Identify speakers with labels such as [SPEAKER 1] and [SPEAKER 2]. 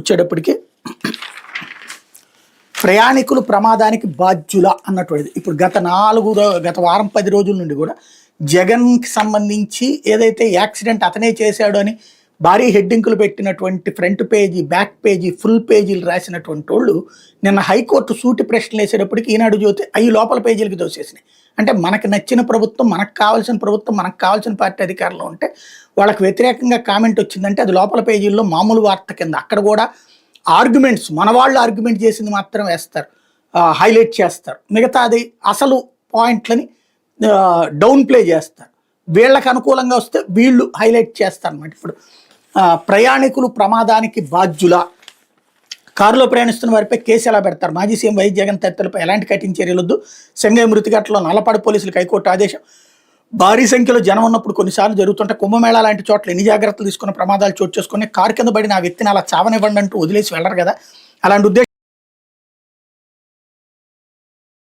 [SPEAKER 1] వచ్చేటప్పటికి ప్రయాణికులు ప్రమాదానికి బాధ్యుల అన్నటువంటిది. ఇప్పుడు గత వారం 10 రోజుల నుండి కూడా జగన్కి సంబంధించి ఏదైతే యాక్సిడెంట్ అతనే చేశాడు అని భారీ హెడ్డింకులు పెట్టినటువంటి front page, back page, full పేజీలు రాసినటువంటి వాళ్ళు నిన్న హైకోర్టు సూటి ప్రశ్నలు వేసేటప్పటికి ఈనాడు జ్యోతి అవి లోపల పేజీలకి దోసేసినాయి. అంటే మనకు నచ్చిన ప్రభుత్వం, మనకు కావాల్సిన పార్టీ అధికారంలో ఉంటే వాళ్ళకి వ్యతిరేకంగా కామెంట్ వచ్చిందంటే అది లోపల పేజీల్లో మామూలు వార్త కింద. అక్కడ కూడా ఆర్గ్యుమెంట్స్, మన వాళ్ళు ఆర్గ్యుమెంట్ చేసింది మాత్రం వేస్తారు, హైలైట్ చేస్తారు. మిగతాది అసలు పాయింట్లని డౌన్ ప్లే చేస్తారు. వీళ్ళకి అనుకూలంగా వస్తే వీళ్ళు హైలైట్ చేస్తారు అన్నమాట. ఇప్పుడు ప్రయాణికులు ప్రమాదానికి బాధ్యుల, కారులో ప్రయాణిస్తున్న వారిపై కేసు ఎలా పెడతారు? మాజీ సీఎం వైఎస్ జగన్ తదితరులపై ఎలాంటి కఠిన చర్యలు వద్దు. సెంగయ్య మృతిఘటనలో నల్లపాడు పోలీసులకు హైకోర్టు ఆదేశం. భారీ సంఖ్యలో జనం ఉన్నప్పుడు కొన్నిసార్లు జరుగుతుంటే కుంభమేళా లాంటి చోట్ల ఎన్ని జాగ్రత్తలు తీసుకున్న ప్రమాదాలు చోటు చేసుకుని కారు కింద పడిన ఆ వ్యక్తిని అలా చావనివ్వండి అంటూ వదిలేసి వెళ్ళరు కదా. అలాంటి ఉద్దేశం